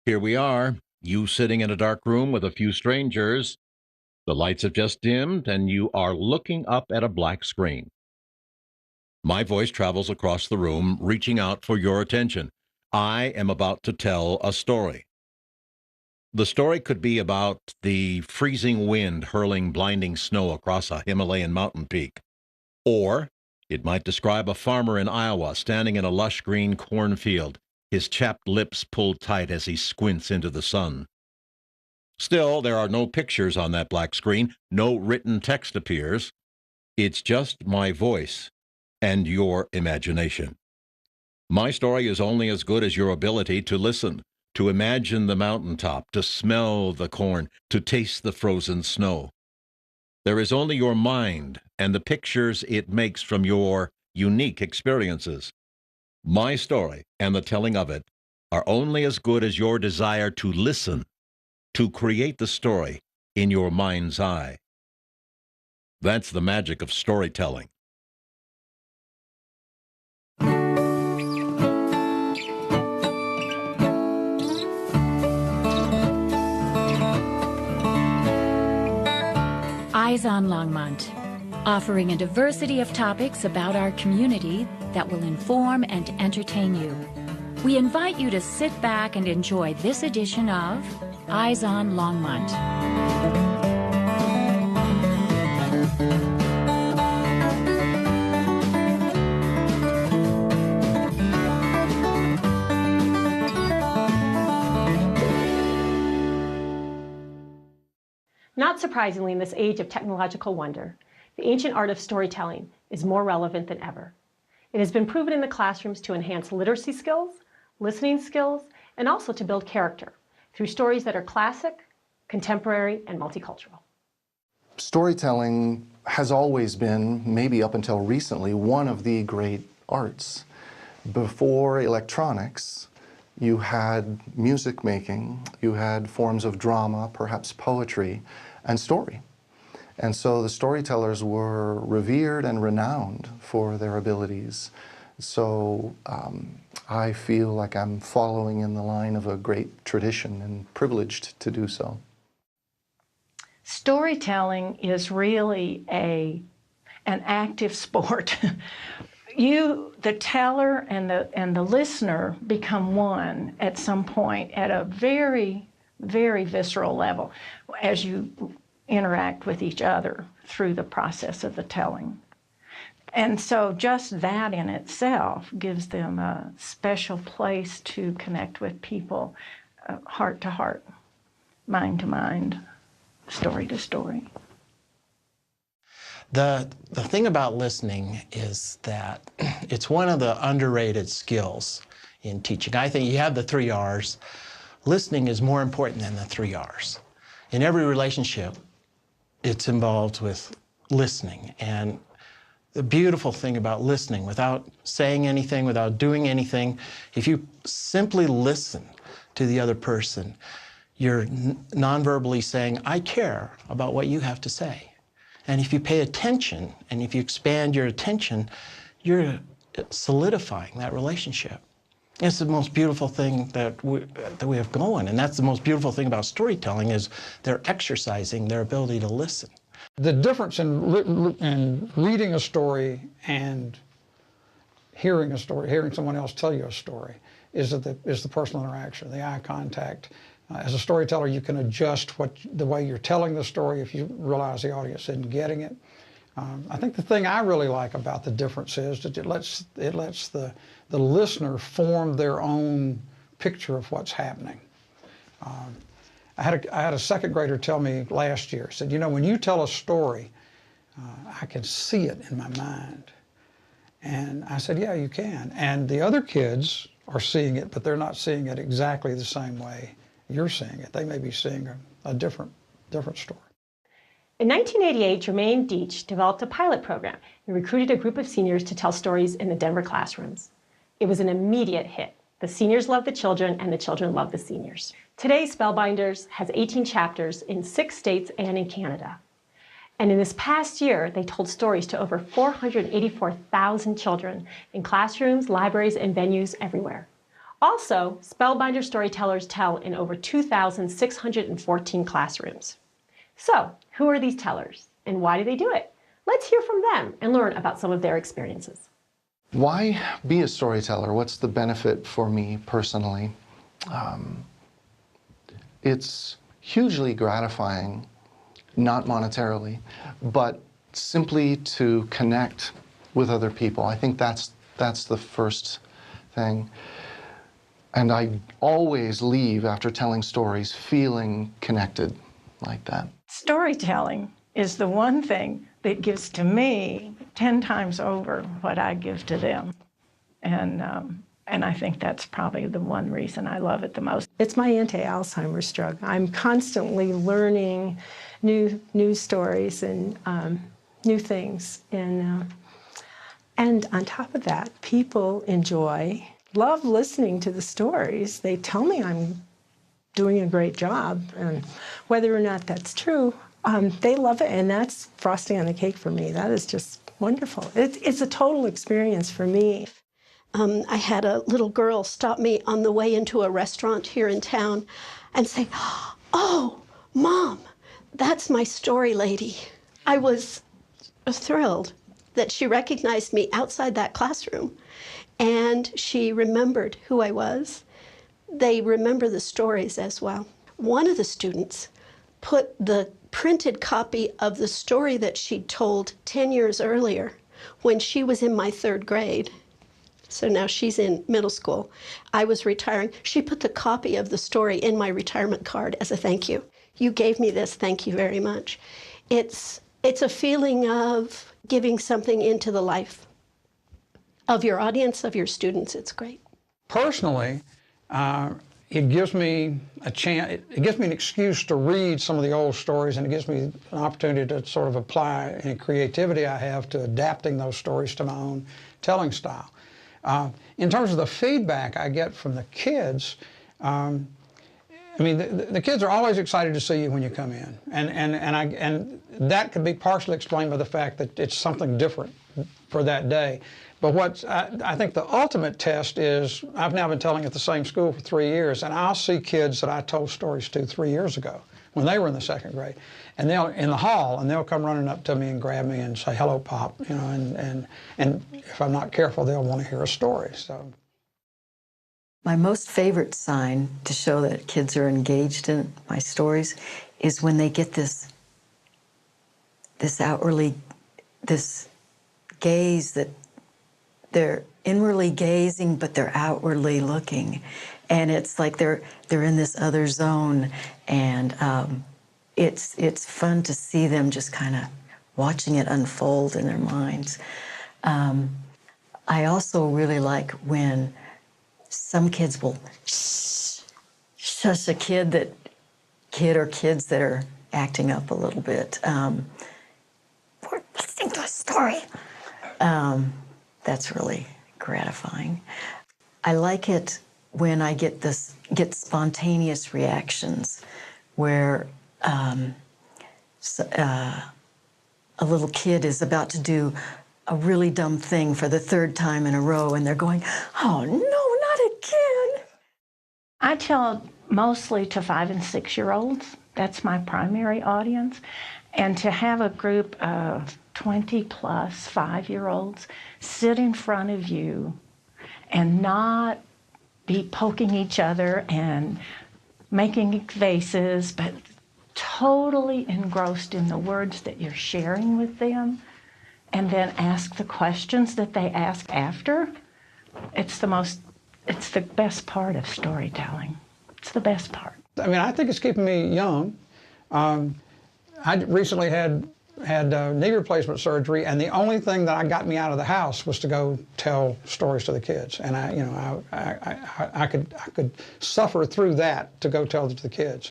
Here we are, you sitting in a dark room with a few strangers. The lights have just dimmed, and you are looking up at a black screen. My voice travels across the room, reaching out for your attention. I am about to tell a story. The story could be about the freezing wind hurling blinding snow across a Himalayan mountain peak. Or it might describe a farmer in Iowa standing in a lush green cornfield, his chapped lips pulled tight as he squints into the sun. Still, there are no pictures on that black screen. No written text appears. It's just my voice and your imagination. My story is only as good as your ability to listen, to imagine the mountaintop, to smell the corn, to taste the frozen snow. There is only your mind and the pictures it makes from your unique experiences. My story and the telling of it are only as good as your desire to listen, to create the story in your mind's eye. That's the magic of storytelling. Eyes on Longmont, offering a diversity of topics about our community that will inform and entertain you. We invite you to sit back and enjoy this edition of Eyes on Longmont. Not surprisingly, in this age of technological wonder, the ancient art of storytelling is more relevant than ever. It has been proven in the classrooms to enhance literacy skills, listening skills, and also to build character through stories that are classic, contemporary, and multicultural. Storytelling has always been, maybe up until recently, one of the great arts. Before electronics, you had music making, you had forms of drama, perhaps poetry, and story. And so the storytellers were revered and renowned for their abilities. So I feel like I'm following in the line of a great tradition and privileged to do so. Storytelling is really an active sport. You, the teller and the listener, become one at some point at a very, very visceral level as you interact with each other through the process of the telling. And so just that in itself gives them a special place to connect with people, heart to heart, mind to mind, story to story. The thing about listening is that it's one of the underrated skills in teaching. I think you have the 3 R's. Listening is more important than the 3 R's. In every relationship, it's involved with listening. And the beautiful thing about listening, without saying anything, without doing anything, if you simply listen to the other person, you're non-verbally saying, I care about what you have to say. And if you pay attention, and if you expand your attention, you're solidifying that relationship. It's the most beautiful thing that we have going, and that's the most beautiful thing about storytelling is they're exercising their ability to listen. The difference in reading a story and hearing a story, hearing someone else tell you a story, is the personal interaction, the eye contact. As a storyteller, you can adjust the way you're telling the story if you realize the audience isn't getting it. I think the thing I really like about the difference is that it lets the listener form their own picture of what's happening. I had a second grader tell me last year, he said, you know, when you tell a story, I can see it in my mind. And I said, yeah, you can. And the other kids are seeing it, but they're not seeing it exactly the same way you're seeing it. They may be seeing a different story. In 1988, Jermaine Deach developed a pilot program and recruited a group of seniors to tell stories in the Denver classrooms. It was an immediate hit. The seniors loved the children, and the children loved the seniors. Today, Spellbinders has 18 chapters in 6 states and in Canada. And in this past year, they told stories to over 484,000 children in classrooms, libraries, and venues everywhere. Also, Spellbinder Storytellers tell in over 2,614 classrooms. So, who are these tellers and why do they do it? Let's hear from them and learn about some of their experiences. Why be a storyteller? What's the benefit for me personally? It's hugely gratifying, not monetarily, but simply to connect with other people. I think that's the first thing. And I always leave after telling stories feeling connected like that. Storytelling is the one thing that gives to me 10 times over what I give to them. And I think that's probably the one reason I love it the most. It's my anti-Alzheimer's drug. I'm constantly learning new stories and new things. And on top of that, people love listening to the stories. They tell me I'm doing a great job, and whether or not that's true, they love it, and that's frosting on the cake for me. That is just wonderful. It's a total experience for me. I had a little girl stop me on the way into a restaurant here in town and say, "Oh, Mom, that's my story lady." I was thrilled that she recognized me outside that classroom, and she remembered who I was. They remember the stories as well. One of the students put the printed copy of the story that she'd told 10 years earlier when she was in my 3rd grade. So now she's in middle school. I was retiring. She put the copy of the story in my retirement card as a thank you. You gave me this, thank you very much. It's a feeling of giving something into the life of your audience, of your students. It's great. Personally, it gives me a chance, it gives me an excuse to read some of the old stories, and it gives me an opportunity to sort of apply any creativity I have to adapting those stories to my own telling style. In terms of the feedback I get from the kids, I mean, the kids are always excited to see you when you come in, and that could be partially explained by the fact that it's something different for that day. But what I think the ultimate test is, I've now been telling at the same school for 3 years, and I'll see kids that I told stories to 3 years ago when they were in the 2nd grade, and they'll in the hall, and they'll come running up to me and grab me and say, "Hello, Pop," you know, and if I'm not careful, they'll want to hear a story. So. My most favorite sign to show that kids are engaged in my stories is when they get this gaze that they're inwardly gazing, but they're outwardly looking. And it's like they're in this other zone, and it's fun to see them just kind of watching it unfold in their minds. I also really like when some kids will shush a kid or kids that are acting up a little bit. We're listening to a story. That's really gratifying. I like it when I get spontaneous reactions where a little kid is about to do a really dumb thing for the 3rd time in a row, and they're going, "Oh no, not again." I tell mostly to 5- and 6-year-olds. That's my primary audience. And to have a group of 20-plus 5-year-olds sit in front of you and not be poking each other and making faces, but totally engrossed in the words that you're sharing with them, and then ask the questions that they ask after, it's the best part of storytelling. It's the best part. I mean, I think it's keeping me young. I recently had knee replacement surgery, and the only thing that got me out of the house was to go tell stories to the kids. And I could suffer through that to go tell them to the kids.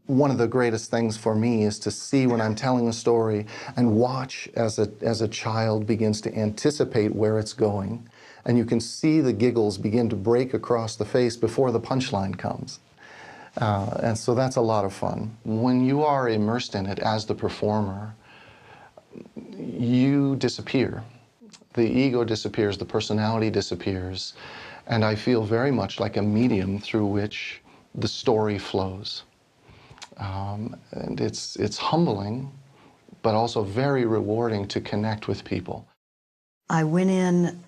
One of the greatest things for me is to see when I'm telling a story and watch as a child begins to anticipate where it's going. And you can see the giggles begin to break across the face before the punchline comes. And so that's a lot of fun. When you are immersed in it as the performer, you disappear. The ego disappears, the personality disappears, And I feel very much like a medium through which the story flows. And it's humbling, but also very rewarding to connect with people. I went in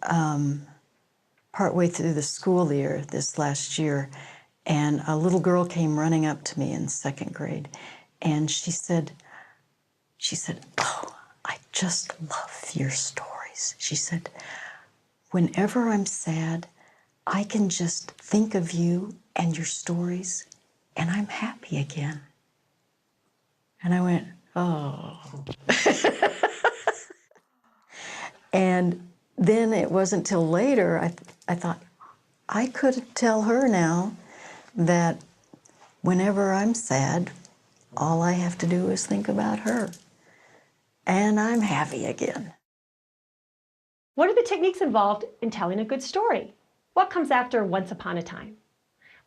partway through the school year this last year, and a little girl came running up to me in second grade, and she said, "Oh, I just love your stories." She said, "Whenever I'm sad, I can just think of you and your stories, and I'm happy again." And I went, "Oh." And then it wasn't till later I thought, I could tell her now that whenever I'm sad, all I have to do is think about her, and I'm happy again. What are the techniques involved in telling a good story? What comes after once upon a time?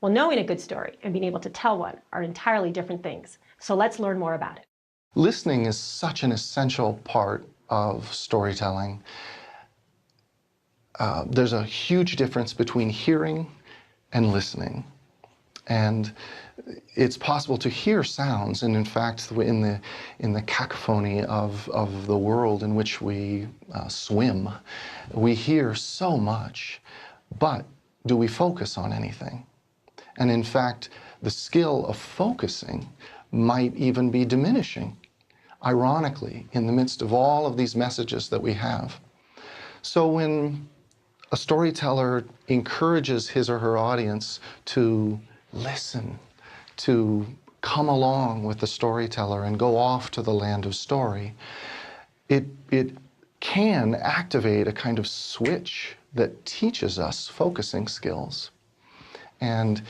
Well, knowing a good story and being able to tell one are entirely different things. So let's learn more about it. Listening is such an essential part of storytelling. There's a huge difference between hearing and listening. And it's possible to hear sounds, and in fact, in the cacophony of the world in which we swim, we hear so much, but do we focus on anything? And in fact, the skill of focusing might even be diminishing, ironically, in the midst of all of these messages that we have. So when a storyteller encourages his or her audience to listen, to come along with the storyteller and go off to the land of story, it can activate a kind of switch that teaches us focusing skills. And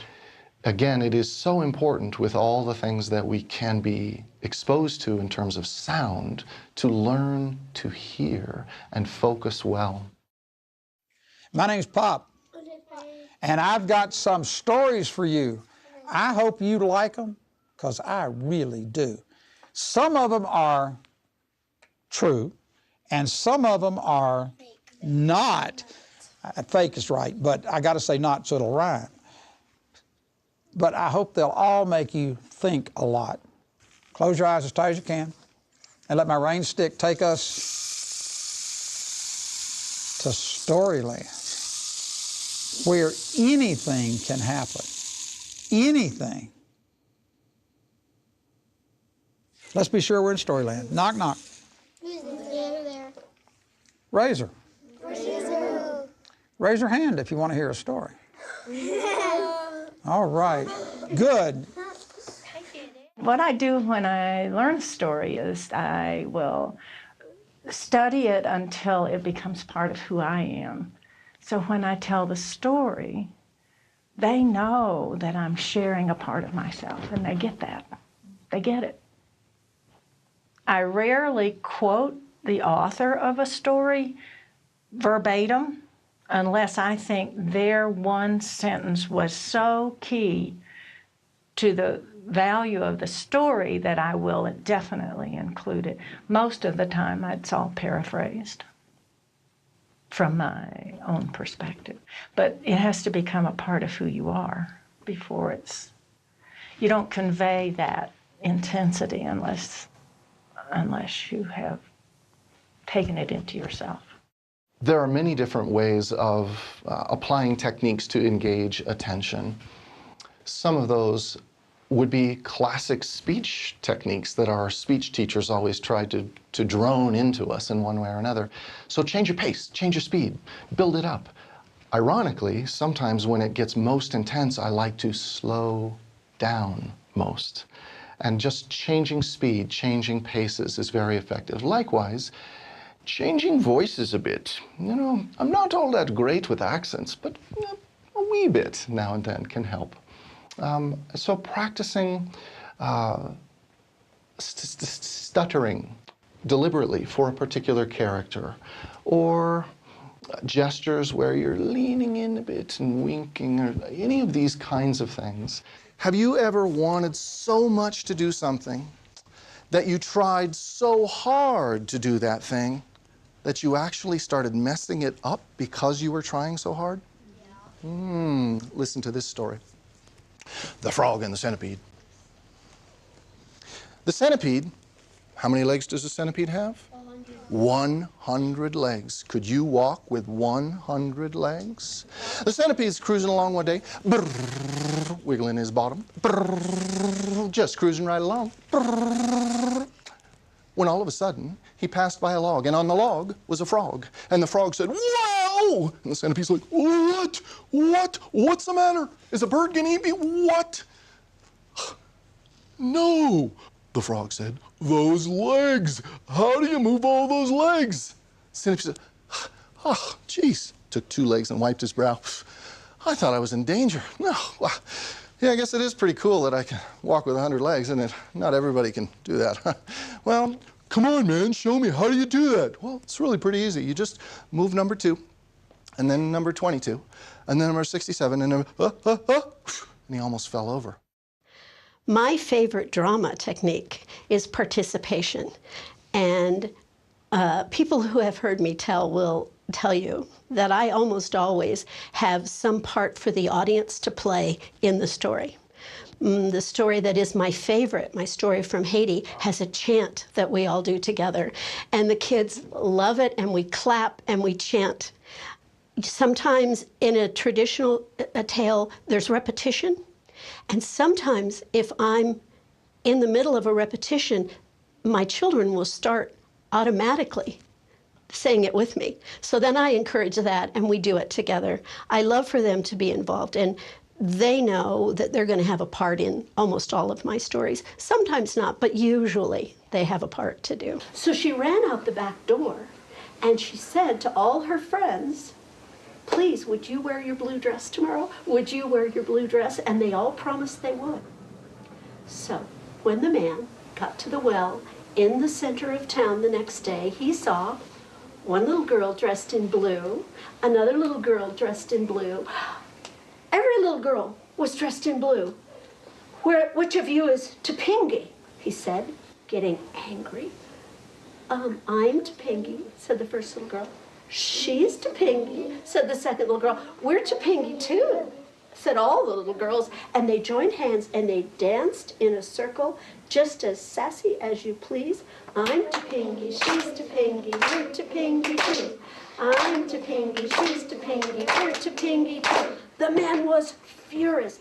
again, it is so important with all the things that we can be exposed to in terms of sound to learn to hear and focus well. My name's Pop, and I've got some stories for you. I hope you like them, because I really do. Some of them are true, and some of them are not. Fake is right, but I got to say not so it'll rhyme. But I hope they'll all make you think a lot. Close your eyes as tight as you can, and let my rain stick take us to Storyland, where anything can happen. Anything. Let's be sure we're in Storyland. Knock, knock. Who's there? Razor. Razor. Raise your hand if you want to hear a story. All right. Good. What I do when I learn a story is I will study it until it becomes part of who I am. So when I tell the story, they know that I'm sharing a part of myself, and they get that. They get it. I rarely quote the author of a story verbatim unless I think their one sentence was so key to the value of the story that I will definitely include it. Most of the time, it's all paraphrased from my own perspective. But it has to become a part of who you are before it's... You don't convey that intensity unless you have taken it into yourself. There are many different ways of applying techniques to engage attention. Some of those would be classic speech techniques that our speech teachers always tried to drone into us in one way or another. So change your pace, change your speed, build it up. Ironically, sometimes when it gets most intense, I like to slow down most. And just changing speed, changing paces is very effective. Likewise, changing voices a bit. You know, I'm not all that great with accents, but a wee bit now and then can help. So practicing stuttering deliberately for a particular character, or gestures where you're leaning in a bit and winking, or any of these kinds of things. Have you ever wanted so much to do something that you tried so hard to do that thing that you actually started messing it up because you were trying so hard? Listen to this story. The Frog and the Centipede. The centipede, how many legs does a centipede have? 100 legs. Could you walk with 100 legs? The centipede's cruising along one day, wiggling his bottom, just cruising right along. When all of a sudden, he passed by a log, and on the log was a frog. And the frog said, "Whoa!" And the centipede's like, "What? What? What's the matter? Is a bird gonna eat me? What?" "No," the frog said, "those legs. How do you move all those legs?" Centipede said, "Oh, geez." Took 2 legs and wiped his brow. "I thought I was in danger. No, well, yeah, I guess it is pretty cool that I can walk with 100 legs, isn't it? Not everybody can do that." "Well, come on, man, show me. How do you do that?" "Well, it's really pretty easy. You just move number 2, and then number 22, and then number 67, and then, and he almost fell over. My favorite drama technique is participation. And people who have heard me tell will tell you that I almost always have some part for the audience to play in the story. The story that is my favorite, my story from Haiti, has a chant that we all do together. And the kids love it, and we clap and we chant. Sometimes in a traditional tale, there's repetition. And sometimes if I'm in the middle of a repetition, my children will start automatically saying it with me. So then I encourage that, and we do it together. I love for them to be involved, and they know that they're going to have a part in almost all of my stories. Sometimes not, but usually they have a part to do. So she ran out the back door, and she said to all her friends, "Please, would you wear your blue dress tomorrow? Would you wear your blue dress?" And they all promised they would. So when the man got to the well in the center of town the next day, he saw one little girl dressed in blue, another little girl dressed in blue. Every little girl was dressed in blue. "Which of you is Topingi?" he said, getting angry. I'm Topingi," said the first little girl. "She's Topingi," said the second little girl. "We're Topingi too," said all the little girls, and they joined hands and they danced in a circle, just as sassy as you please. I'm Topingi, she's Topingi, we're Topingi too. I'm Topingi, she's Topingi, we're Topingi too. The man was furious.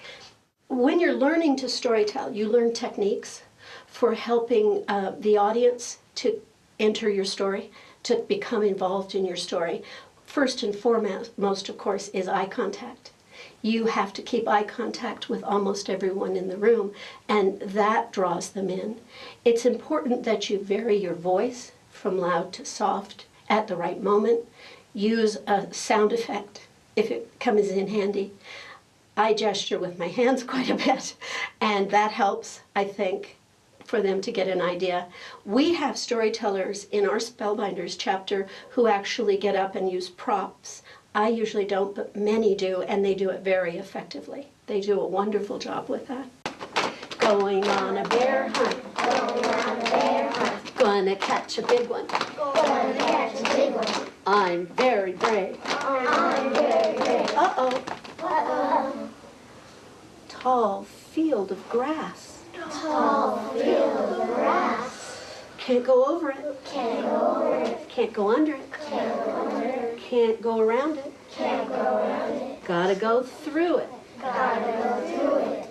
When you're learning to storytell, you learn techniques for helping the audience to enter your story, to become involved in your story. First and foremost, of course, is eye contact. You have to keep eye contact with almost everyone in the room, and that draws them in. It's important that you vary your voice from loud to soft at the right moment. Use a sound effect if it comes in handy. I gesture with my hands quite a bit, and that helps, I think, for them to get an idea. We have storytellers in our Spellbinders chapter who actually get up and use props. I usually don't, but many do, and they do it very effectively. They do a wonderful job with that. Going on a bear hunt. Going on a bear hunt. Gonna catch a big one. Gonna catch a big one. I'm very brave. I'm very brave. Uh-oh. Uh-oh. Tall field of grass. Tall field of grass. Can't go over it. Can't go over it. Can't go under it. Can't go under it. Can't go around it. Can't go around it. Gotta go through it. Gotta go through it.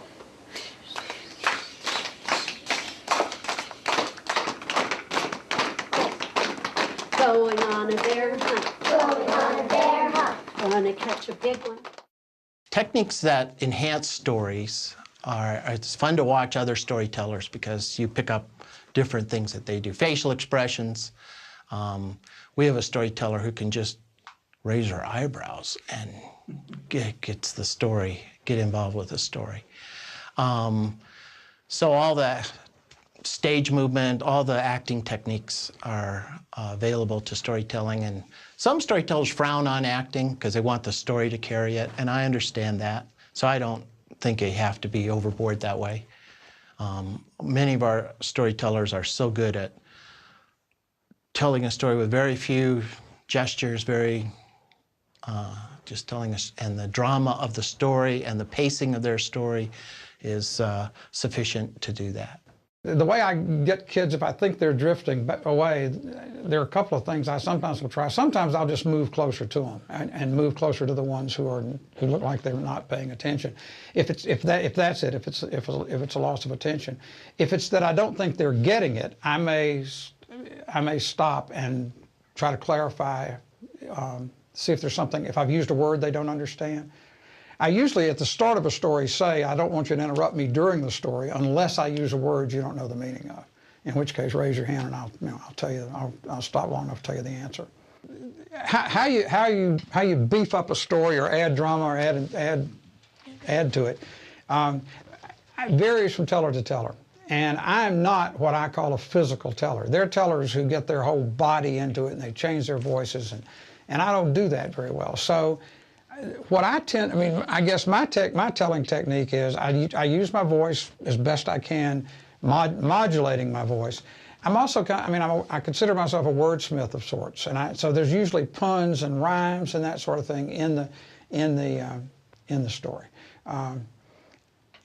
Going on a bear hunt. Going on a bear hunt. Gonna catch a big one. Techniques that enhance stories it's fun to watch other storytellers because you pick up different things that they do. Facial expressions. We have a storyteller who can just raise her eyebrows and gets the story, get involved with the story. So all the stage movement, all the acting techniques are available to storytelling, and some storytellers frown on acting because they want the story to carry it, and I understand that. So I don't think they have to be overboard that way. Many of our storytellers are so good at telling a story with very few gestures, just telling us, and the drama of the story and the pacing of their story is sufficient to do that. The way I get kids, if I think they're drifting away, there are a couple of things I sometimes will try. Sometimes I'll just move closer to them and move closer to the ones who look like they're not paying attention. If it's a loss of attention. If it's that I don't think they're getting it, I may stop and try to clarify, see if there's something, if I've used a word they don't understand. I usually, at the start of a story, say, I don't want you to interrupt me during the story unless I use a word you don't know the meaning of. In which case, raise your hand and I'll tell you, I'll stop long enough to tell you the answer. How you beef up a story or add drama or add to it varies from teller to teller. And I'm not what I call a physical teller. They're tellers who get their whole body into it and they change their voices, and I don't do that very well. So what I guess my telling technique is I use my voice as best I can, modulating my voice. I'm also, I consider myself a wordsmith of sorts, and so there's usually puns and rhymes and that sort of thing in the story. And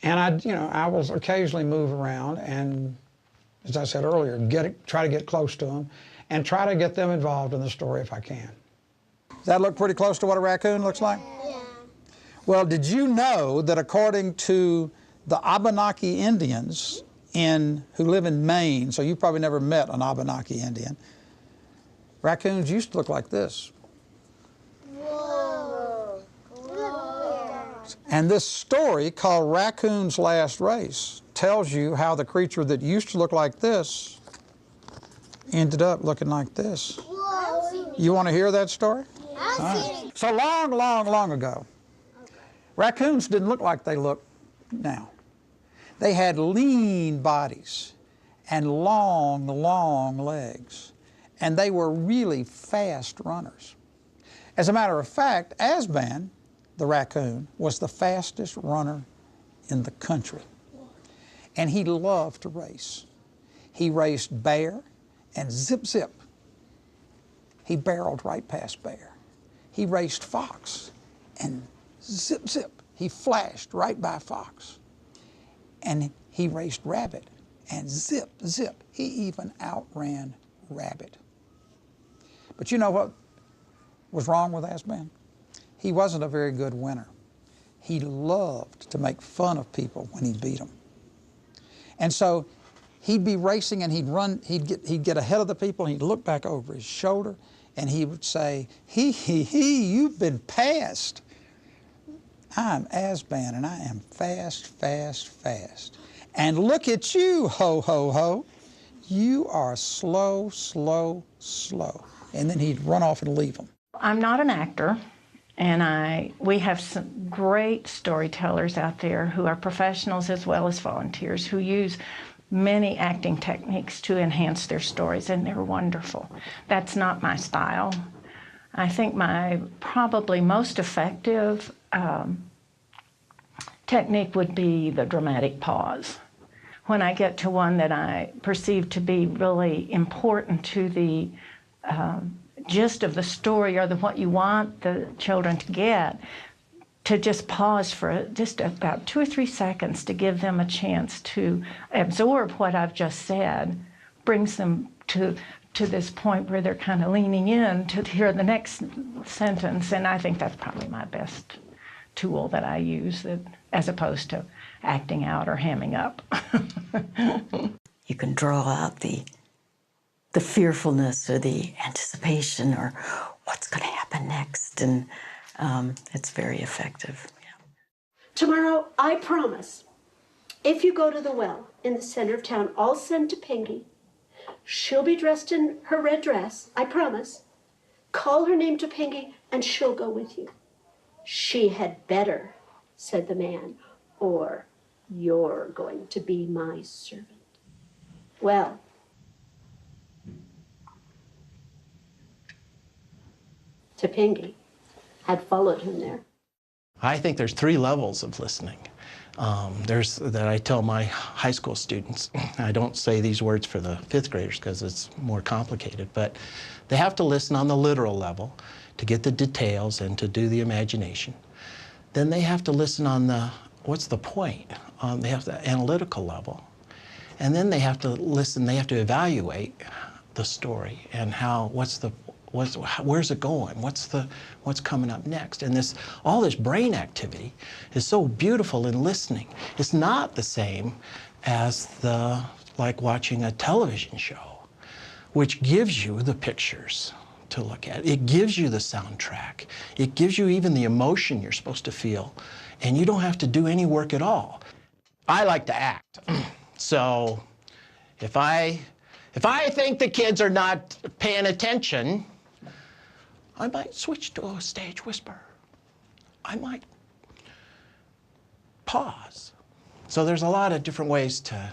I will occasionally move around and, as I said earlier, try to get close to them and try to get them involved in the story if I can. Does that look pretty close to what a raccoon looks like? Yeah. Well, did you know that according to the Abenaki Indians who live in Maine, so you probably never met an Abenaki Indian, raccoons used to look like this. Whoa. Whoa. And this story, called Raccoon's Last Race, tells you how the creature that used to look like this ended up looking like this. Whoa. You want to hear that story? I've seen it. So long ago, raccoons didn't look like they look now. They had lean bodies and long legs, and they were really fast runners. As a matter of fact, Asban, the raccoon, was the fastest runner in the country, and he loved to race. He raced bear and zip. He barreled right past bear. He raced fox and zip. He flashed right by fox. And he raced rabbit and zip. He even outran rabbit. But you know what was wrong with Asban? He wasn't a very good winner. He loved to make fun of people when he beat them. And so he'd be racing and he'd get ahead of the people and he'd look back over his shoulder and he would say, you've been passed. I'm Asban and I am fast. And look at you, ho. You are slow. And then he'd run off and leave them. I'm not an actor, and we have some great storytellers out there who are professionals as well as volunteers who use many acting techniques to enhance their stories, and they're wonderful. That's not my style. I think my probably most effective technique would be the dramatic pause. When I get to one that I perceive to be really important to the gist of the story or what you want the children to get, to just pause for just about 2 or 3 seconds to give them a chance to absorb what I've just said, brings them to this point where they're kind of leaning in to hear the next sentence. And I think that's probably my best tool that I use, as opposed to acting out or hamming up. You can draw out the fearfulness or the anticipation or what's going to happen next, and it's very effective. Yeah. Tomorrow, I promise, if you go to the well in the center of town, I'll send to Pinky. She'll be dressed in her red dress, I promise. Call her name to Pinky, and she'll go with you. She had better, said the man, or you're going to be my servant. Well, Topingi had followed him there. I think there's 3 levels of listening. There's that I tell my high school students. I don't say these words for the 5th graders because it's more complicated, but they have to listen on the literal level. to get the details and to do the imagination. Then they have to listen on the, what's the point? They have the analytical level. And then they have to listen, they have to evaluate the story and how, where's it going? What's coming up next? And all this brain activity is so beautiful in listening. It's not the same as like watching a television show, which gives you the pictures to look at. It gives you the soundtrack. It gives you even the emotion you're supposed to feel, and you don't have to do any work at all. I like to act. So if I think the kids are not paying attention, I might switch to a stage whisper. I might pause. So there's a lot of different ways to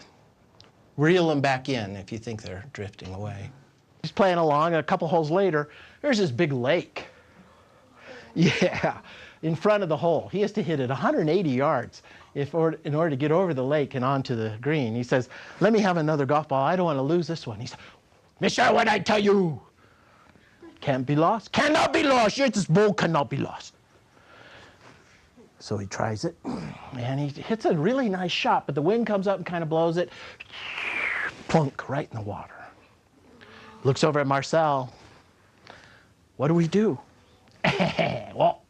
reel them back in if you think they're drifting away. He's playing along, and a couple holes later, there's this big lake. Yeah, in front of the hole. He has to hit it 180 yards in order to get over the lake and onto the green. He says, let me have another golf ball. I don't want to lose this one. He said, Mister, what I tell you? Can't be lost? Cannot be lost. This ball cannot be lost. So he tries it, and he hits a really nice shot, but the wind comes up and kind of blows it, plunk, right in the water. Looks over at Marcel. What do we do? Well,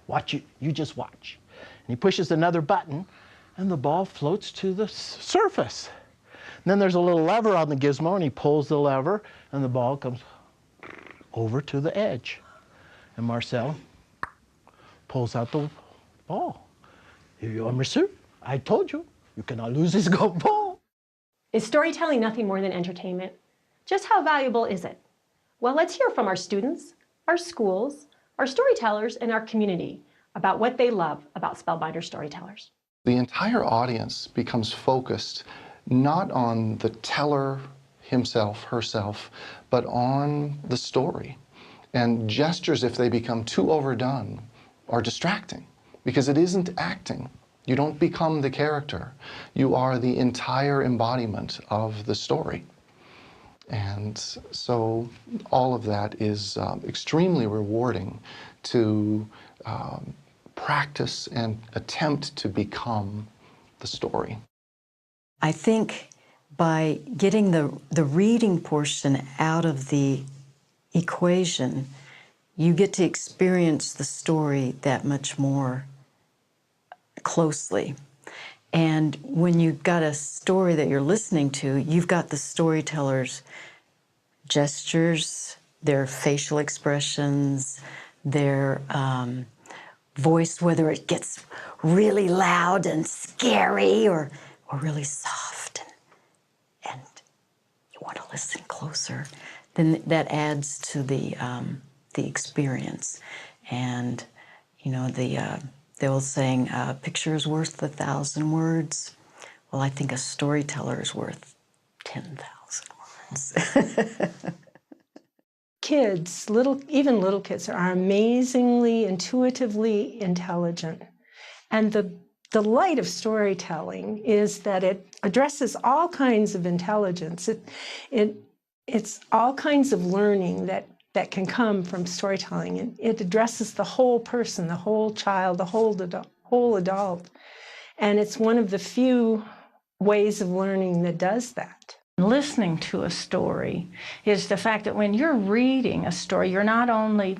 watch you just watch. And he pushes another button, and the ball floats to the surface. And then there's a little lever on the gizmo, and he pulls the lever, and the ball comes over to the edge. And Marcel pulls out the ball. Here you are, monsieur. I told you, you cannot lose this golf ball. Is storytelling nothing more than entertainment? Just how valuable is it? Well, let's hear from our students, our schools, our storytellers, and our community about what they love about Spellbinder Storytellers. The entire audience becomes focused not on the teller himself, herself, but on the story. And gestures, if they become too overdone, are distracting because it isn't acting. You don't become the character. You are the entire embodiment of the story. And so all of that is extremely rewarding to practice and attempt to become the story. I think by getting the reading portion out of the equation, you get to experience the story that much more closely. And when you've got a story that you're listening to, you've got the storyteller's gestures, their facial expressions, their voice, whether it gets really loud and scary or really soft and you want to listen closer, then that adds to the experience. And you know, the old saying, picture is worth 1,000 words. Well, I think a storyteller is worth 10,000 words. Kids, even little kids, are amazingly, intuitively intelligent. And the delight of storytelling is that it addresses all kinds of intelligence. It's all kinds of learning that can come from storytelling. And it addresses the whole person, the whole child, the whole adult. And it's one of the few ways of learning that does that. Listening to a story is the fact that when you're reading a story, you're not only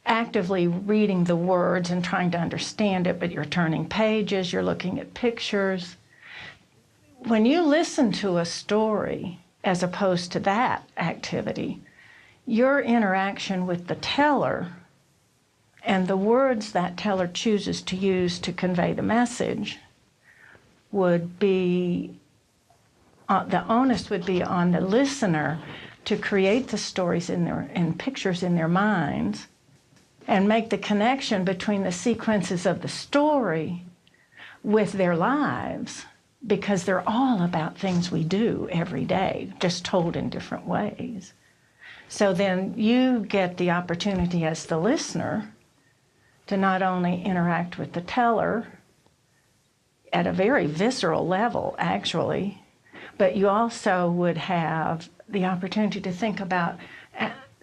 actively reading the words and trying to understand it, but you're turning pages, you're looking at pictures. When you listen to a story, as opposed to that activity, your interaction with the teller and the words that teller chooses to use to convey the message would be the onus would be on the listener to create the stories and pictures in their minds and make the connection between the sequences of the story with their lives, because they're all about things we do every day, just told in different ways. So then you get the opportunity as the listener to not only interact with the teller at a very visceral level, actually, but you also would have the opportunity to think about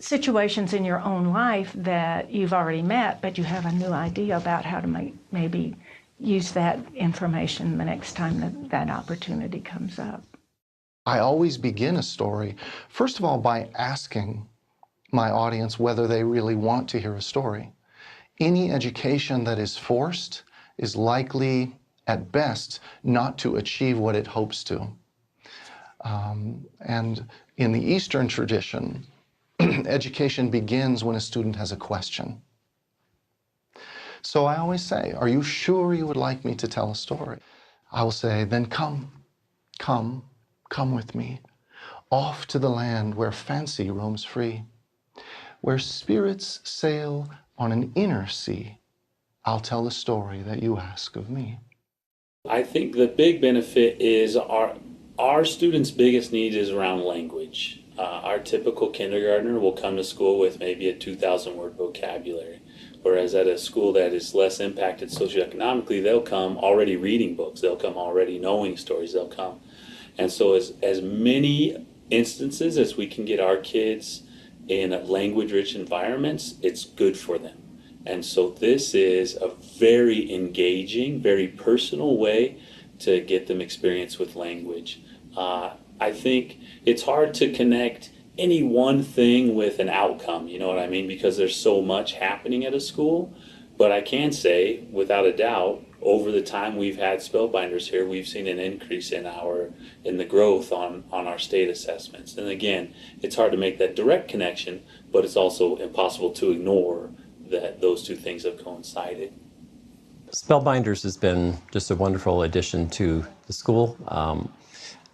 situations in your own life that you've already met, but you have a new idea about how to maybe use that information the next time that opportunity comes up. I always begin a story, first of all, by asking my audience whether they really want to hear a story. Any education that is forced is likely, at best, not to achieve what it hopes to. And in the Eastern tradition, education begins when a student has a question. So I always say, are you sure you would like me to tell a story? I will say, then come with me, off to the land where fancy roams free, where spirits sail on an inner sea. I'll tell the story that you ask of me. I think the big benefit is our students' biggest need is around language. Our typical kindergartner will come to school with maybe a 2,000 word vocabulary, whereas at a school that is less impacted socioeconomically, they'll come already reading books, they'll come already knowing stories, they'll come. And so as many instances as we can get our kids in language-rich environments, it's good for them. And so this is a very engaging, very personal way to get them experience with language. I think it's hard to connect any one thing with an outcome, you know what I mean? Because there's so much happening at a school. But I can say, without a doubt, over the time we've had Spellbinders here, we've seen an increase in the growth on our state assessments. And again, it's hard to make that direct connection, but it's also impossible to ignore that those two things have coincided. Spellbinders has been just a wonderful addition to the school.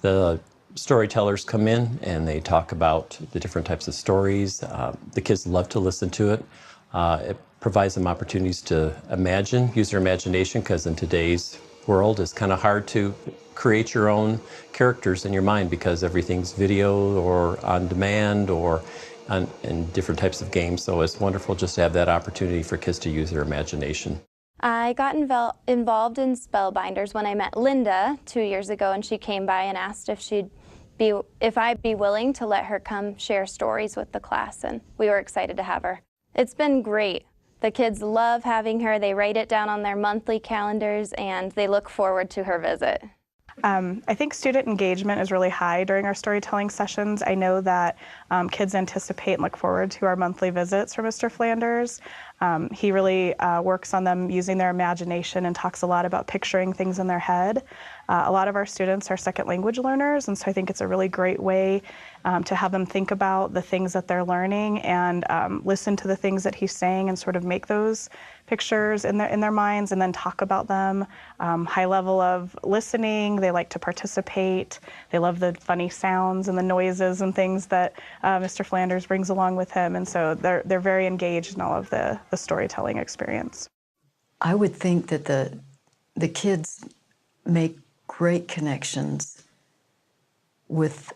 The storytellers come in and they talk about the different types of stories. The kids love to listen to it. It provides them opportunities to imagine, use their imagination, because in today's world it's kind of hard to create your own characters in your mind because everything's video or on demand or in different types of games. So it's wonderful just to have that opportunity for kids to use their imagination. I got involved in Spellbinders when I met Linda 2 years ago, and she came by and asked if I'd be willing to let her come share stories with the class, and we were excited to have her. It's been great. The kids love having her. They write it down on their monthly calendars, and they look forward to her visit. I think student engagement is really high during our storytelling sessions. I know that kids anticipate and look forward to our monthly visits from Mr. Flanders. He really works on them using their imagination and talks a lot about picturing things in their head. A lot of our students are second language learners, and so I think it's a really great way to have them think about the things that they're learning and listen to the things that he's saying and sort of make those pictures in their minds and then talk about them. High level of listening, they like to participate, they love the funny sounds and the noises and things that Mr. Flanders brings along with him, and so they're very engaged in all of the storytelling experience. I would think that the kids make great connections with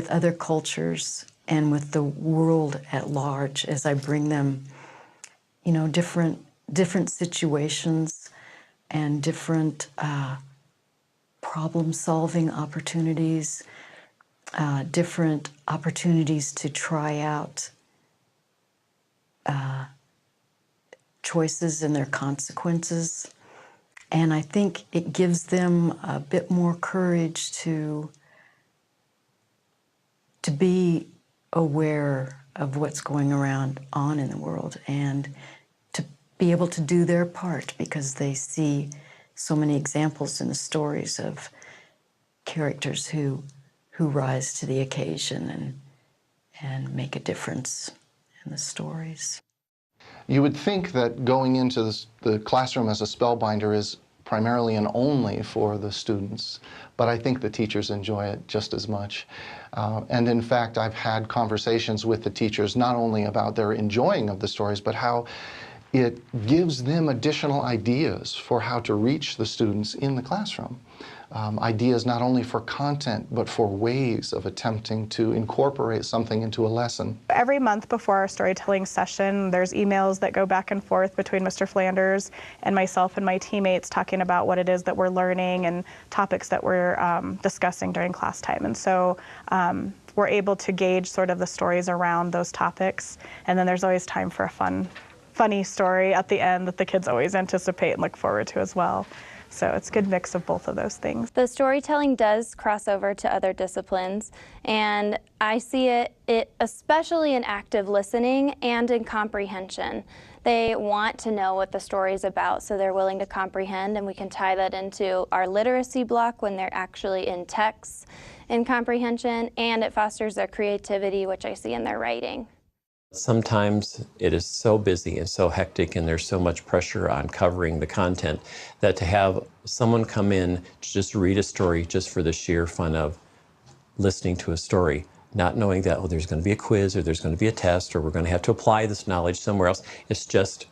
other cultures and with the world at large as I bring them, you know, different situations and different problem-solving opportunities, different opportunities to try out choices and their consequences. And I think it gives them a bit more courage to be aware of what's going on in the world and to be able to do their part, because they see so many examples in the stories of characters who rise to the occasion and make a difference in the stories. You would think that going into the classroom as a spellbinder is primarily and only for the students, but I think the teachers enjoy it just as much. And in fact, I've had conversations with the teachers not only about their enjoying of the stories, but how it gives them additional ideas for how to reach the students in the classroom. ideas not only for content, but for ways of attempting to incorporate something into a lesson. Every month before our storytelling session, there's emails that go back and forth between Mr. Flanders and myself and my teammates talking about what it is that we're learning and topics that we're discussing during class time. And so we're able to gauge sort of the stories around those topics. And then there's always time for a funny story at the end that the kids always anticipate and look forward to as well. So it's a good mix of both of those things. The storytelling does cross over to other disciplines, and I see it especially in active listening and in comprehension. They want to know what the story is about, so they're willing to comprehend, and we can tie that into our literacy block when they're actually in text in comprehension, and it fosters their creativity, which I see in their writing. Sometimes it is so busy and so hectic and there's so much pressure on covering the content that to have someone come in to just read a story just for the sheer fun of listening to a story, not knowing that, oh, there's going to be a quiz or there's going to be a test or we're going to have to apply this knowledge somewhere else. It's just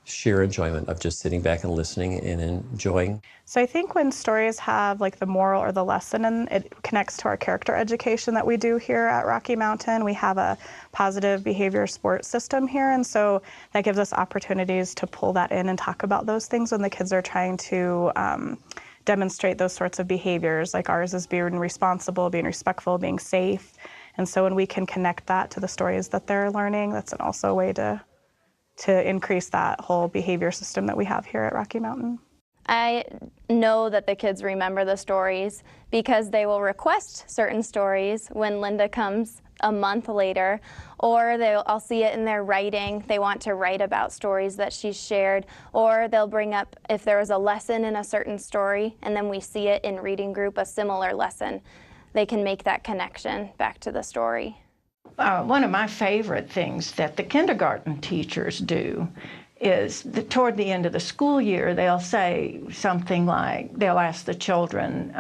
sheer enjoyment of just sitting back and listening and enjoying. So I think when stories have like the moral or the lesson, and it connects to our character education that we do here at Rocky Mountain. We have a positive behavior support system here, and so that gives us opportunities to pull that in and talk about those things when the kids are trying to demonstrate those sorts of behaviors, like ours is being responsible, being respectful, being safe. And so when we can connect that to the stories that they're learning, that's also a way to increase that whole behavior system that we have here at Rocky Mountain. I know that the kids remember the stories because they will request certain stories when Linda comes a month later, or I'll see it in their writing. They want to write about stories that she's shared, or they'll bring up if there was a lesson in a certain story, and then we see it in reading group, a similar lesson. They can make that connection back to the story. One of my favorite things that the kindergarten teachers do is toward the end of the school year, they'll say something like, they'll ask the children,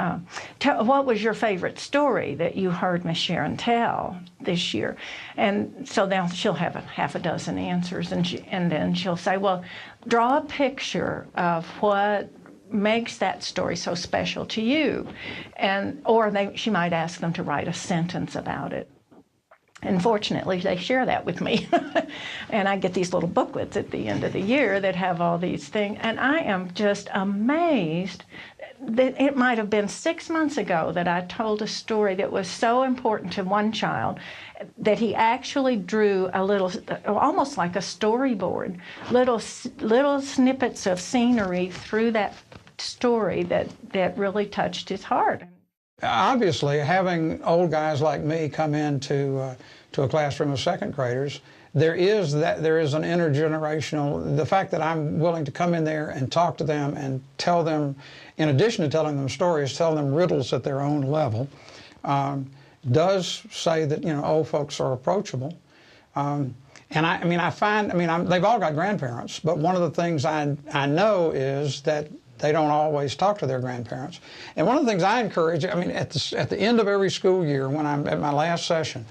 what was your favorite story that you heard Miss Sharon tell this year? And so she'll have half a dozen answers, and then she'll say, well, draw a picture of what makes that story so special to you. Or she might ask them to write a sentence about it. And fortunately, they share that with me. And I get these little booklets at the end of the year that have all these things. And I am just amazed that it might have been 6 months ago that I told a story that was so important to one child that he actually drew a little, almost like a storyboard, little snippets of scenery through that story that really touched his heart. Obviously, having old guys like me come into to a classroom of second graders, there is an intergenerational, the fact that I'm willing to come in there and talk to them and tell them, in addition to telling them stories, tell them riddles at their own level, does say that, old folks are approachable. And they've all got grandparents, but one of the things I know is that they don't always talk to their grandparents. And one of the things I encourage, at the end of every school year, when I'm at my last session,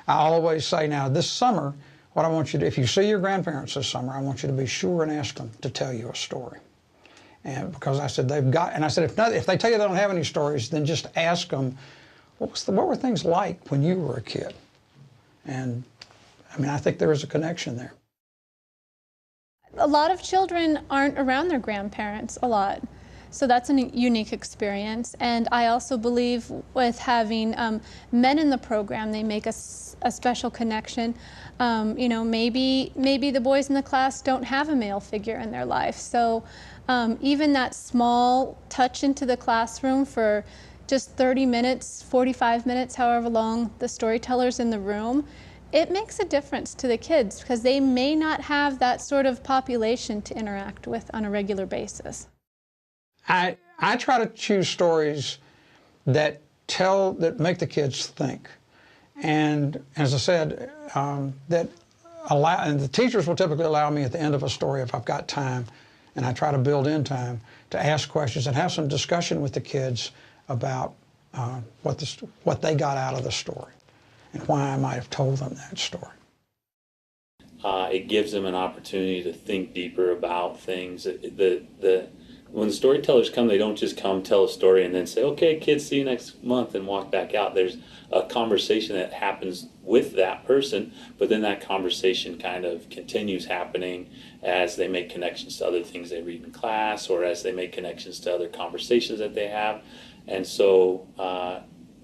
I always say, now this summer, what I want you to, if you see your grandparents this summer, I want you to be sure and ask them to tell you a story. And because I said if they tell you they don't have any stories, then just ask them, what were things like when you were a kid? And I think there is a connection there. A lot of children aren't around their grandparents a lot, so that's a unique experience. And I also believe with having men in the program, they make a special connection. Maybe the boys in the class don't have a male figure in their life, so even that small touch into the classroom for just 30 minutes, 45 minutes, however long the storyteller's in the room, it makes a difference to the kids because they may not have that sort of population to interact with on a regular basis. I try to choose stories that make the kids think. And as I said, and the teachers will typically allow me at the end of a story, if I've got time, and I try to build in time, to ask questions and have some discussion with the kids about what they got out of the story and why I might have told them that story. It gives them an opportunity to think deeper about things. The when the storytellers come, they don't just come tell a story and then say, okay, kids, see you next month, and walk back out. There's a conversation that happens with that person, but then that conversation kind of continues happening as they make connections to other things they read in class, or as they make connections to other conversations that they have. And so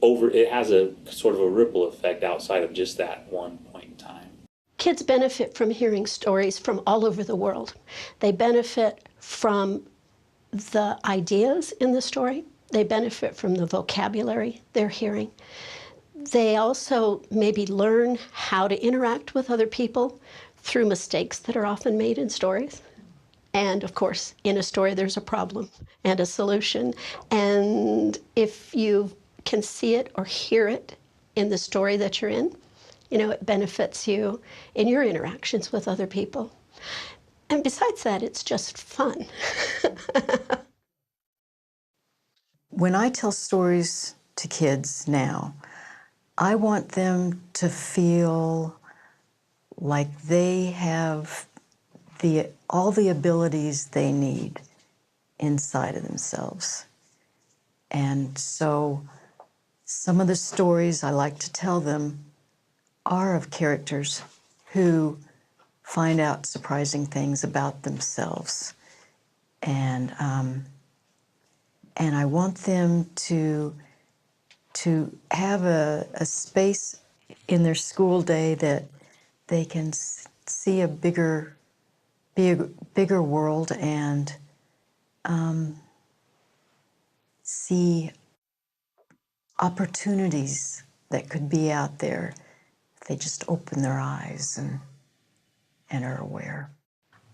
it has a sort of a ripple effect outside of just that one point in time. Kids benefit from hearing stories from all over the world. They benefit from the ideas in the story. They benefit from the vocabulary they're hearing. They also maybe learn how to interact with other people through mistakes that are often made in stories. And of course, in a story, there's a problem and a solution. And if you can see it or hear it in the story that you're in, you know, it benefits you in your interactions with other people. And besides that, it's just fun. When I tell stories to kids now, I want them to feel like they have all the abilities they need inside of themselves. And so some of the stories I like to tell them are of characters who find out surprising things about themselves. And I want them to have a space in their school day that they can see a bigger world and see opportunities that could be out there if they just open their eyes and are aware.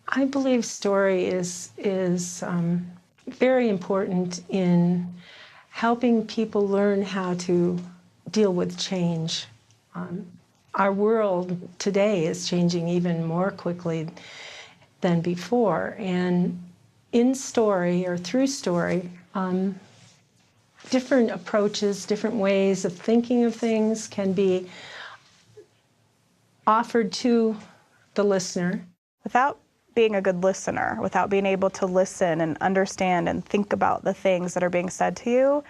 I believe story is very important in helping people learn how to deal with change. Our world today is changing even more quickly than before, and in story or through story, different approaches, different ways of thinking of things can be offered to the listener. Without being a good listener, without being able to listen and understand and think about the things that are being said to you,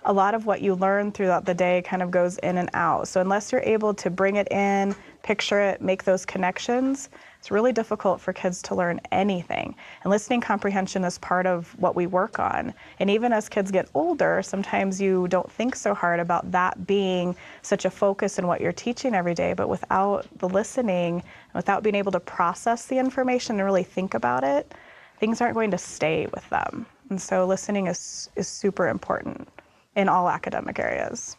a lot of what you learn throughout the day kind of goes in and out. So unless you're able to bring it in, picture it, make those connections, it's really difficult for kids to learn anything. And listening comprehension is part of what we work on. And even as kids get older, sometimes you don't think so hard about that being such a focus in what you're teaching every day, but without the listening, without being able to process the information and really think about it, things aren't going to stay with them. And so listening is super important in all academic areas.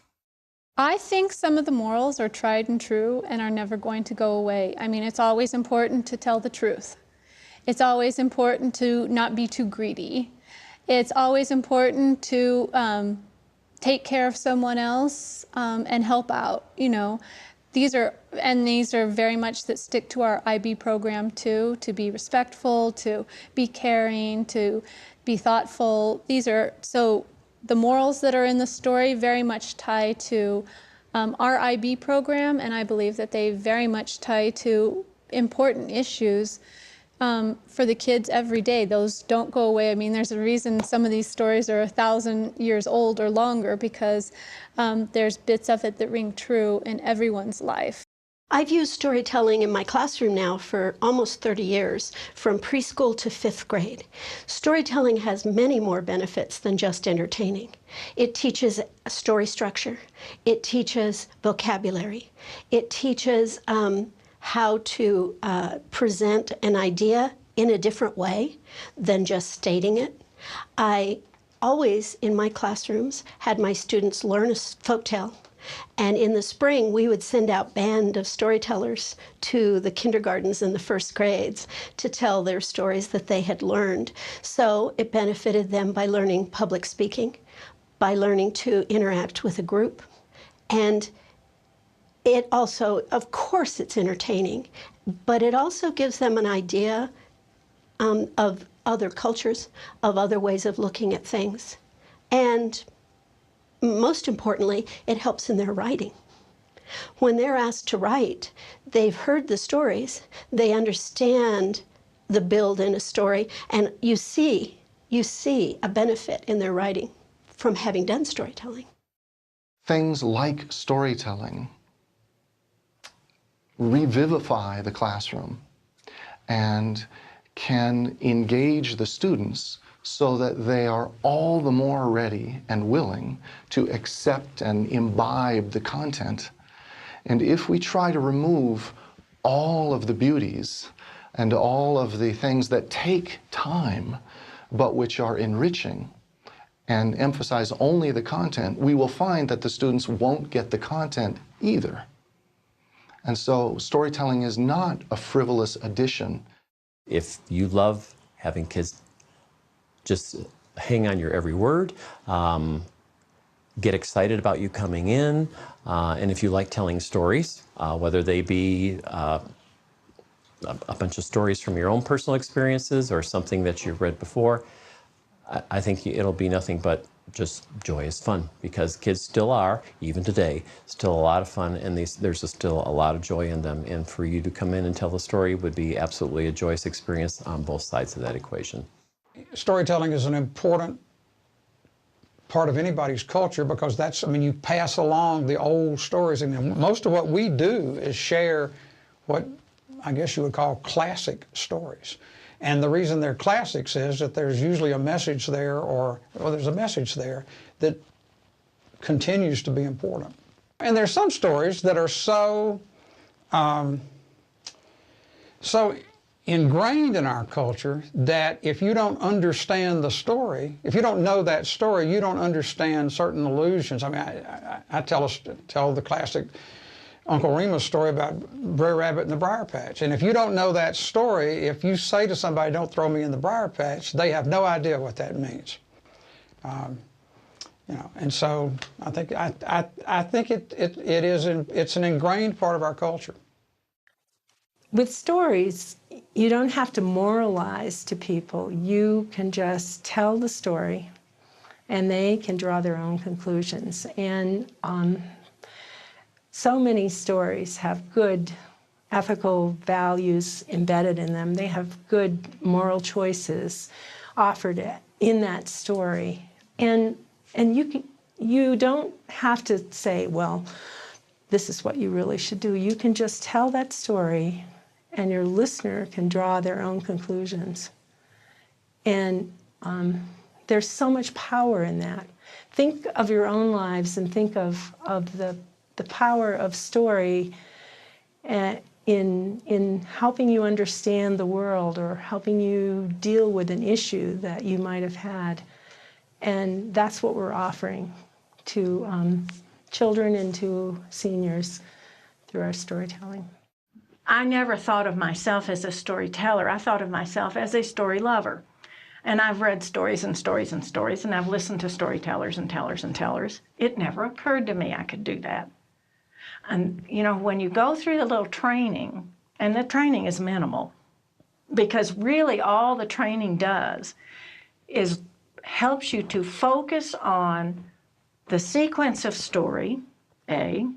I think some of the morals are tried and true and are never going to go away. I mean, it's always important to tell the truth. It's always important to not be too greedy. It's always important to take care of someone else and help out, you know. These are very much that stick to our IB program too, to be respectful, to be caring, to be thoughtful. So the morals that are in the story very much tie to our IB program, and I believe that they very much tie to important issues for the kids every day. Those don't go away. I mean, there's a reason some of these stories are 1,000 years old or longer, because there's bits of it that ring true in everyone's life. I've used storytelling in my classroom now for almost 30 years, from preschool to 5th grade. Storytelling has many more benefits than just entertaining. It teaches story structure. It teaches vocabulary. It teaches how to present an idea in a different way than just stating it. I always, in my classrooms, had my students learn a folktale. And in the spring, we would send out band of storytellers to the kindergartens and the 1st grades to tell their stories that they had learned. So it benefited them by learning public speaking, by learning to interact with a group. And it also, of course, it's entertaining, but it also gives them an idea of other cultures, of other ways of looking at things. And most importantly, it helps in their writing. When they're asked to write, they've heard the stories, they understand the build in a story, and you see you see a benefit in their writing from having done storytelling. Things like storytelling revivify the classroom and can engage the students so that they are all the more ready and willing to accept and imbibe the content. And if we try to remove all of the beauties and all of the things that take time, but which are enriching, and emphasize only the content, we will find that the students won't get the content either. And so storytelling is not a frivolous addition. If you love having kids just hang on your every word, get excited about you coming in, and if you like telling stories, whether they be a bunch of stories from your own personal experiences or something that you've read before, I think it'll be nothing but just joyous fun, because kids still are, even today, still a lot of fun, and there's still a lot of joy in them. And for you to come in and tell the story would be absolutely a joyous experience on both sides of that equation. Storytelling is an important part of anybody's culture, because that's, I mean, you pass along the old stories, and most of what we do is share what I guess you would call classic stories. And the reason they're classics is that there's usually a message there, or there's a message there that continues to be important. And there's some stories that are so ingrained in our culture that if you don't understand the story, if you don't know that story, you don't understand certain allusions. I mean, I tell the classic Uncle Remus story about Brer Rabbit and the Briar Patch. And if you don't know that story, if you say to somebody, "Don't throw me in the briar patch," they have no idea what that means. You know, and so I think it's an ingrained part of our culture. With stories, you don't have to moralize to people. You can just tell the story, and they can draw their own conclusions. And so many stories have good ethical values embedded in them. They have good moral choices offered in that story. And you don't have to say, well, this is what you really should do. You can just tell that story, and your listener can draw their own conclusions. And there's so much power in that. Think of your own lives, and think of the power of story in helping you understand the world, or helping you deal with an issue that you might have had. And that's what we're offering to children and to seniors through our storytelling. I never thought of myself as a storyteller. I thought of myself as a story lover. And I've read stories and stories and stories, and I've listened to storytellers and tellers and tellers. It never occurred to me I could do that. And, you know, when you go through the little training, and the training is minimal, because really all the training does is helps you to focus on the sequence of story, A,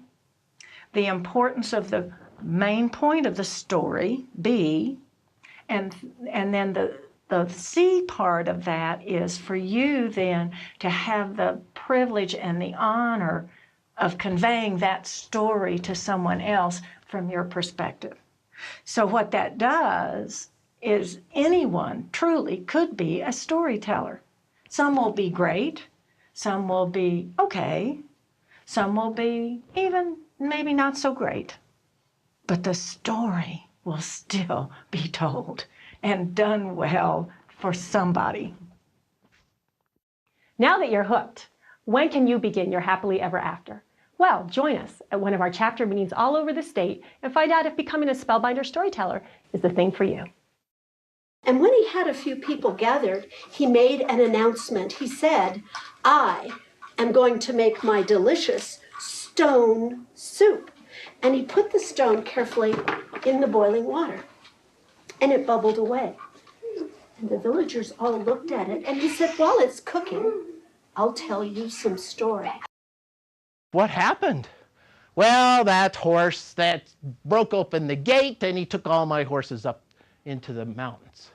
the importance of the main point of the story, B, and then the C part of that is for you then to have the privilege and the honor of conveying that story to someone else from your perspective. So what that does is anyone truly could be a storyteller. Some will be great, some will be okay, some will be even maybe not so great. But the story will still be told and done well for somebody. Now that you're hooked, when can you begin your happily ever after? Well, join us at one of our chapter meetings all over the state and find out if becoming a Spellbinder storyteller is the thing for you. And when he had a few people gathered, he made an announcement. He said, "I am going to make my delicious stone soup." And he put the stone carefully in the boiling water, and it bubbled away. And the villagers all looked at it, and he said, "While it's cooking, I'll tell you some story." What happened? Well, that horse that broke open the gate, and he took all my horses up into the mountains.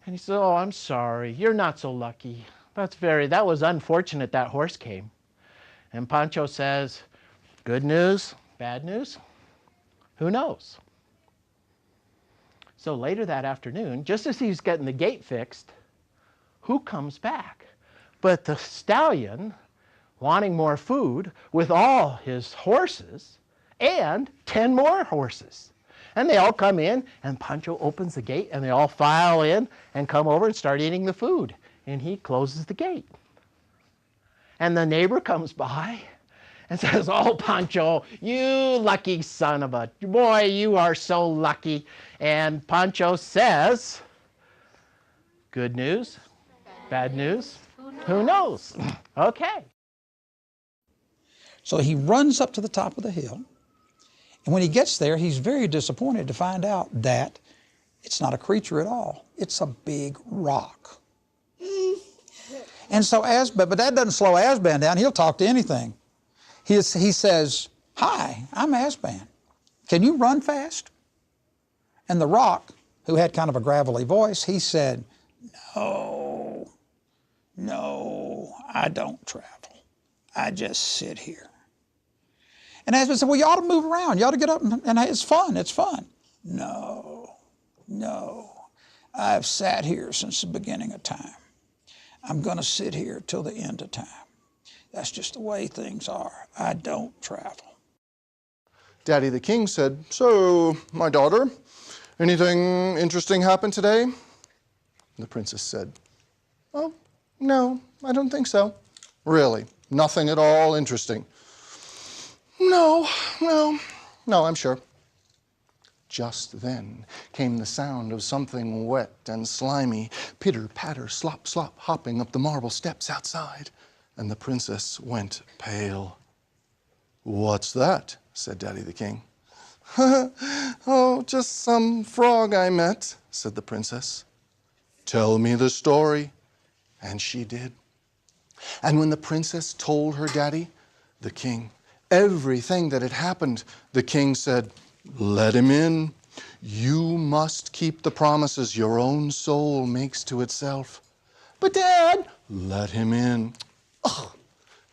And he said, oh, I'm sorry, you're not so lucky. That was unfortunate that horse came. And Pancho says, good news, bad news, who knows? So later that afternoon, just as he's getting the gate fixed, who comes back but the stallion wanting more food with all his horses and 10 more horses. And they all come in, and Pancho opens the gate, and they all file in and come over and start eating the food. And he closes the gate. And the neighbor comes by and says, oh, Pancho, you lucky son of a boy, you are so lucky. And Pancho says, good news, bad news, who knows? Okay. So he runs up to the top of the hill, and when he gets there, he's very disappointed to find out that it's not a creature at all. It's a big rock. And so but that doesn't slow Asban down. He'll talk to anything. He says, hi, I'm Asban. Can you run fast? And the rock, who had kind of a gravelly voice, he said, no, I don't travel. I just sit here. And Asban said, well, you ought to move around. You ought to get up, and it's fun. No, I've sat here since the beginning of time. I'm going to sit here till the end of time. That's just the way things are. I don't travel. Daddy the King said, so, my daughter, anything interesting happen today? The princess said, oh, no, I don't think so. Really, nothing at all interesting. No, I'm sure. Just then came the sound of something wet and slimy, pitter-patter, slop, slop, hopping up the marble steps outside, and the princess went pale. What's that? Said Daddy the King. Oh, just some frog I met, said the princess. Tell me the story. And she did. And when the princess told her daddy, the king, everything that had happened, the king said, let him in. You must keep the promises your own soul makes to itself. But Dad, let him in. Oh.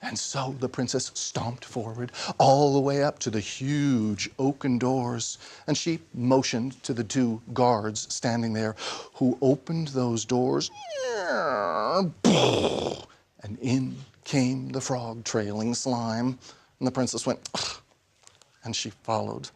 And so the princess stomped forward all the way up to the huge oaken doors, and she motioned to the two guards standing there, who opened those doors, and in came the frog trailing slime, and the princess went, and she followed